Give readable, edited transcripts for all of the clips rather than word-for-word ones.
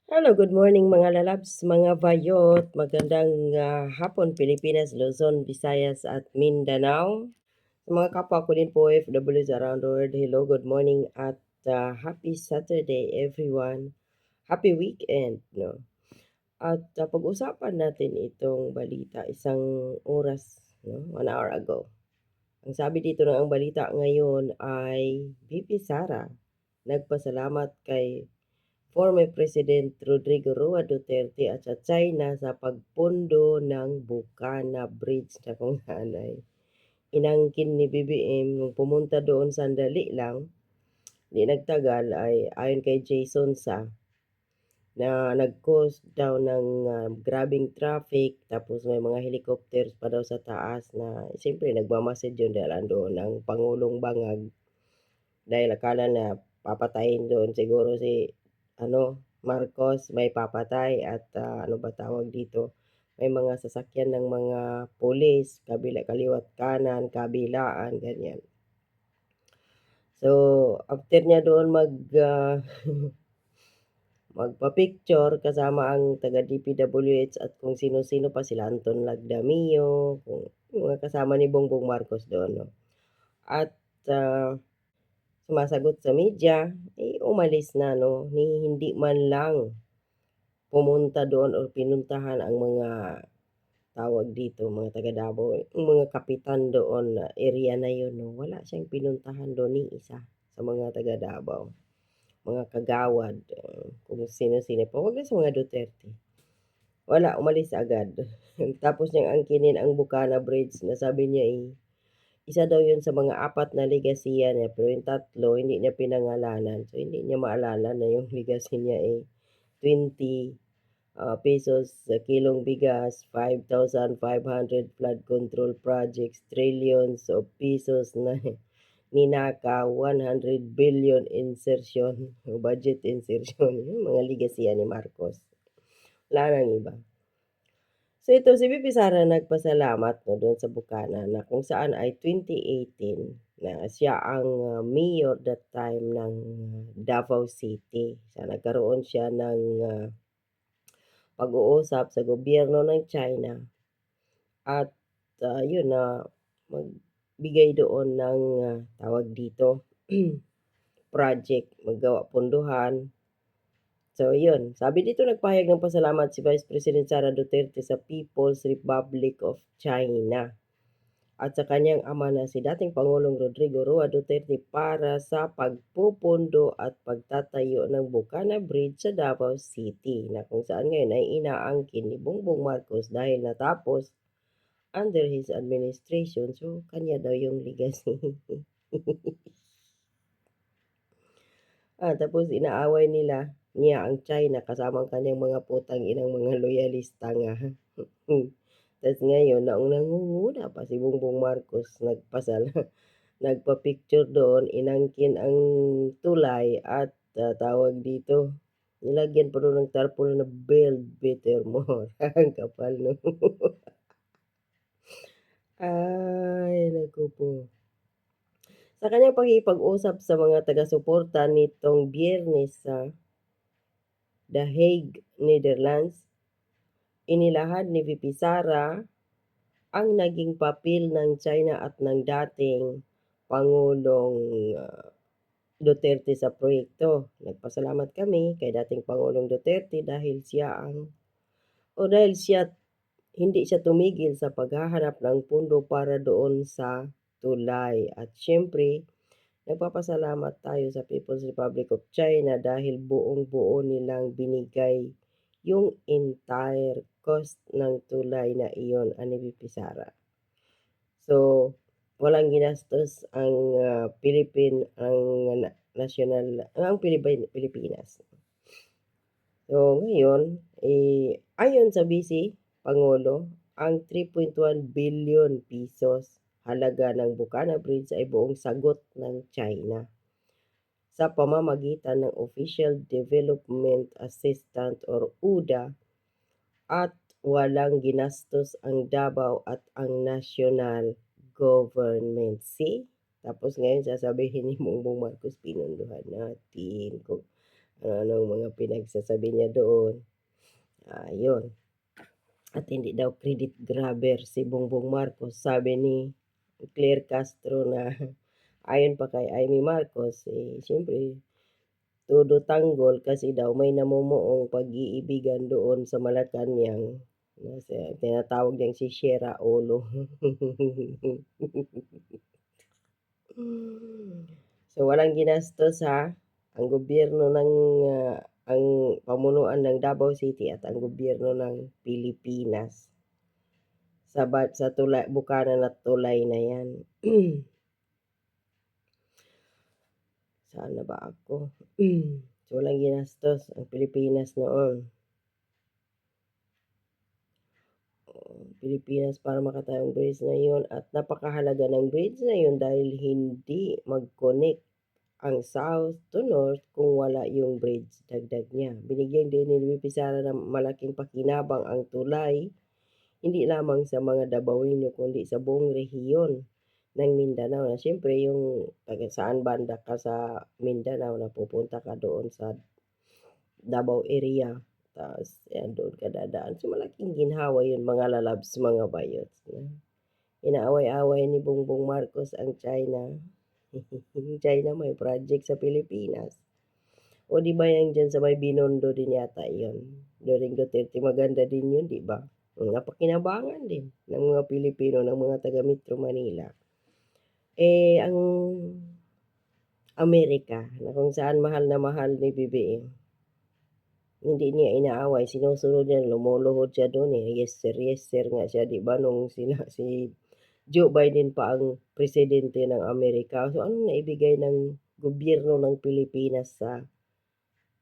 Hello, good morning mga lalabs, mga bayot. Magandang hapon Pilipinas, Luzon, Visayas at Mindanao. Sa mga kapwa ko din po OFWs around the world, hello, good morning at happy Saturday everyone. Happy weekend, no? At pag-usapan natin itong balita isang oras, no? 1 hour ago. Ang sabi dito ng ang balita ngayon ay VP Sara nagpasalamat kay former President Rodrigo Roa Duterte at sa China sa pagpundo ng Bukana Bridge na kung saan ay inangkin ni BBM nung pumunta doon sandali lang, di nagtagal ay ayon kay Jason Sa na nag-cause daw ng grabing traffic tapos may mga helicopters pa daw sa taas na siyempre nagmamasid yun dahil andoon ang Pangulong Bangag dahil akala na papatayin doon siguro si ano, Marcos may papatay at ano ba tawag dito, may mga sasakyan ng mga pulis, kabila, kaliwat, kanan, kabilaan, ganyan. So, after niya doon magpa-picture kasama ang taga DPWH at kung sino-sino pa sila Anton Lagdamio, kung yung mga kasama ni Bongbong Marcos doon, no? At sumasagot sa media, umalis na, no? Ni hindi man lang pumunta doon or pinuntahan ang mga tawag dito, mga taga Davao, yung mga kapitan doon na area na yun, no? Wala siyang pinuntahan doon ni isa sa mga taga Davao, mga kagawad, kung sino-sino pa. Wag na sa mga Duterte. Wala, umalis agad. Tapos niyang angkinin ang Bukana Bridge na sabi niya isa daw yun sa mga apat na legasiya niya pero yung tatlo hindi niya pinangalanan. So hindi niya maalala na yung legacy niya 20 pesos sa kilong bigas, 5,500 flood control projects, trillions of pesos na ninakaw, 100 billion insertion, budget insertion, yung mga legacy ni Marcos. Wala nang iba. So ito si VP Sara nagpasalamat no doon sa Bukana na kung saan ay 2018 na siya ang mayor that time ng Davao City. So nagkaroon siya ng pag-uusap sa gobyerno ng China at yun na magbigay doon ng tawag dito project, maggawa punduhan. So yun, sabi dito nagpahayag ng pasalamat si Vice President Sara Duterte sa People's Republic of China at sa kanyang ama na si dating Pangulong Rodrigo Roa Duterte para sa pagpupundo at pagtatayo ng Bukana Bridge sa Davao City na kung saan ngayon ay inaangkin ni Bongbong Marcos dahil natapos under his administration. So, kanya daw yung legacy. Tapos inaaway niya ang China kasama ang kanyang mga putang inang mga loyalista nga. Tapos ngayon, naong nangunguna pa si Bongbong Marcos nagpa-picture doon, inangkin ang tulay at tawag dito, nilagyan pa doon ng tarpaulin na build better more. Ang kapal, no? Ay, naku po. Sa kanyang pakikipag-usap sa mga taga-suporta nitong Biyernes sa The Hague, Netherlands, inilahad ni VP Sara ang naging papel ng China at ng dating Pangulong Duterte sa proyekto. Nagpasalamat kami kay dating Pangulong Duterte dahil siya hindi siya tumigil sa paghahanap ng pundo para doon sa tulay. At siyempre, nagpapasalamat tayo sa People's Republic of China dahil buong-buo nilang binigay yung entire cost ng tulay na iyon, ani VP Sara. So, walang ginastos ang Pilipinas. So, ngayon, ayon sa Vice Pangulo, ang 3.1 billion pesos halaga ng Bukana Bridge ay buong sagot ng China sa pamamagitan ng Official Development Assistant or UDA at walang ginastos ang Davao at ang national government. See? Tapos ngayon sasabihin ni Bongbong Marcos, pinunduhan natin. Kung Ano-anong mga pinagsasabi niya doon. Yun. At hindi daw credit grabber si Bongbong Marcos. Sabi ni Claire Castro na ayon pa kay Amy Marcos, siyempre todo tanggol kasi daw may namumuong pag-iibigan doon sa Malacanang na tinatawag niyang si Shera Olo. So walang ginastos ha, ang gobyerno ng ang pamunuan ng Davao City at ang gobyerno ng Pilipinas sa tulay, bukanan at tulay na yan. Saan na ba ako? So walang ginastos ang Pilipinas noon. Pilipinas para makatayong bridge na yun at napakahalaga ng bridge na yun dahil hindi mag-connect ang south to north kung wala yung bridge, dagdag niya. Binigyan din ni VP Sara ng malaking pakinabang ang tulay, hindi lamang sa mga Dabawenyo kundi sa buong rehiyon ng Mindanao na siyempre yung taga saan banda ka sa Mindanao na pupunta ka doon sa Davao area. Tapos, doon ka dadaan. So, malaking ginhawa yun, mga lalabs, mga bayots. Inaaway-away ni Bongbong Marcos ang China. China may project sa Pilipinas. O di ba yan dyan sa may Binondo din yata yun. During Duterte, maganda din yun, di ba? Napakinabangan din ng mga Pilipino, ng mga taga Metro Manila. Ang Amerika, na kung saan mahal na mahal ni BBM, hindi niya inaaway, sinusunod niya, lumuluhod siya doon yes sir nga siya, di ba, nung si Joe Biden pa ang presidente ng Amerika. So, anong naibigay ng gobyerno ng Pilipinas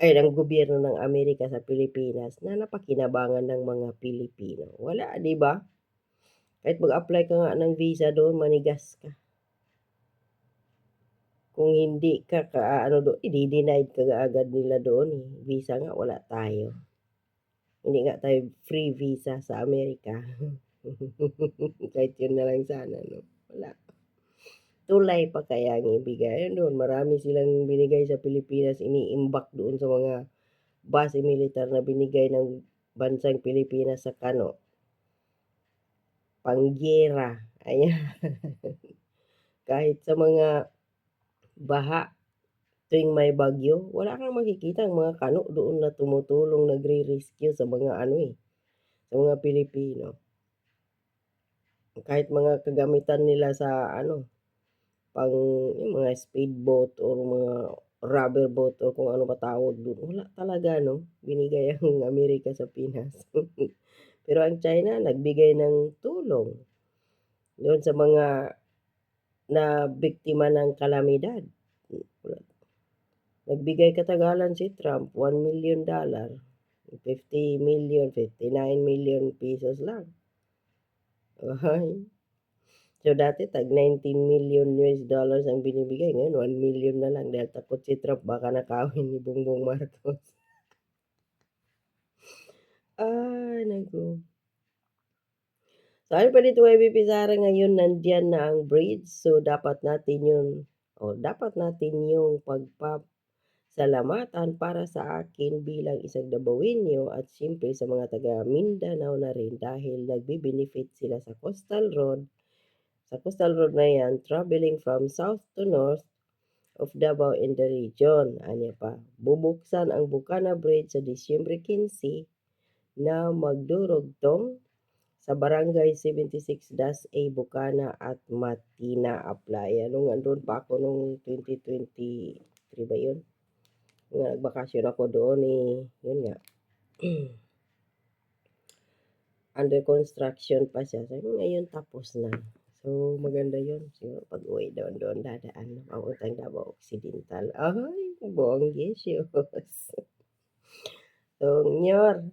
ng gobyerno ng Amerika sa Pilipinas na napakinabangan ng mga Pilipino? Wala, di ba? Kahit mag-apply ka nga ng visa doon, manigas ka. Kung hindi ka doon, i-denied ka agad nila doon Visa nga, wala tayo. Hindi nga tayo free visa sa Amerika. Kahit yun na lang sana, no? Wala. Tulay pa kaya ang ibigay doon. Marami silang binigay sa Pilipinas, iniimbak doon sa mga base militar na binigay ng bansang Pilipinas sa Kano. Panggera. Ayan. Kahit sa mga baha, tuwing may bagyo, wala kang makikita ang mga kano doon na tumutulong, nagre-rescue sa mga sa mga Pilipino. Kahit mga kagamitan nila sa pang yung mga speedboat or mga rubber boat or kung ano pa tawag doon. Wala talaga, no? Binigay ang Amerika sa Pinas. Pero ang China, nagbigay ng tulong doon sa mga na biktima ng kalamidad. Nagbigay katagalan si Trump, $1 million. 50 million, 59 million pesos lang. Okay. So, dati tag 19 million US dollars ang binibigay. Ngayon, 1 million na lang dahil takot si Trump baka nakawin ni Bongbong Marcos. Naku. So, ano pa dito kay VP Sara ngayon, nandiyan na ang bridge. So, dapat natin yung pagpasalamatan para sa akin bilang isang Dabawenyo at siyempre sa mga taga Mindanao na rin dahil nagbe-benefit sila sa coastal road. Sa coastal road na yan, traveling from south to north of Davao in the region. Anya pa, bubuksan ang Bukana Bridge sa Disyembre 15 na magdurugtong sa Barangay 76-A Bukana at Matina Aplaya. Nung andun pa ako nung 2023 ba yun? Nagbakasyon ako doon yun nga. Under construction pa siya. Sabi ngayon tapos na. So, maganda yun. Siguro pag-uwi doon dadaan. Papuntang Davao Occidental. Ay, bonggisios. So, Nyor.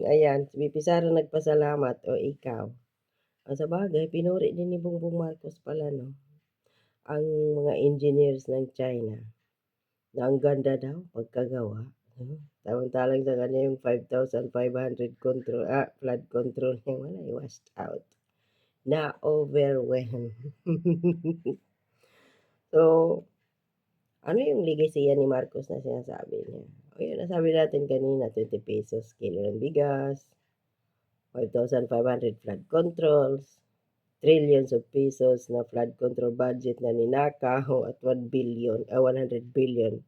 Ayan, si VP Sara nagpasalamat. O ikaw. Sa bagay, pinuri din ni Bongbong Marcos pala, no? Ang mga engineers ng China. Na ang ganda daw pagkagawa. Talang-talang sa kanya yung 5,500 flood control niya. Wala, washed out. Na overwhelmed. So, Ano yung legacy ni Marcos na sinasabi niya? O yun, nasabi natin kanina, 20 pesos kilo ng bigas, 5,500 flood controls, trillions of pesos na flood control budget na ninakaw at 100 billion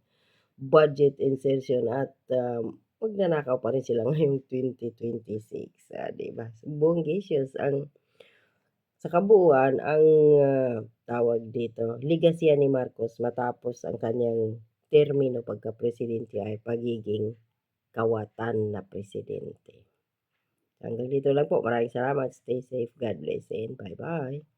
budget insertion at magnanakaw pa rin sila ngayong 2026. Diba? So, bonggacious ang sa kabuuan ang tawag dito, legacy ni Marcos matapos ang kanyang termino pagka-presidente ay pagiging kawatan na presidente. Hanggang dito lang po. Maraming salamat. Stay safe. God bless and bye-bye.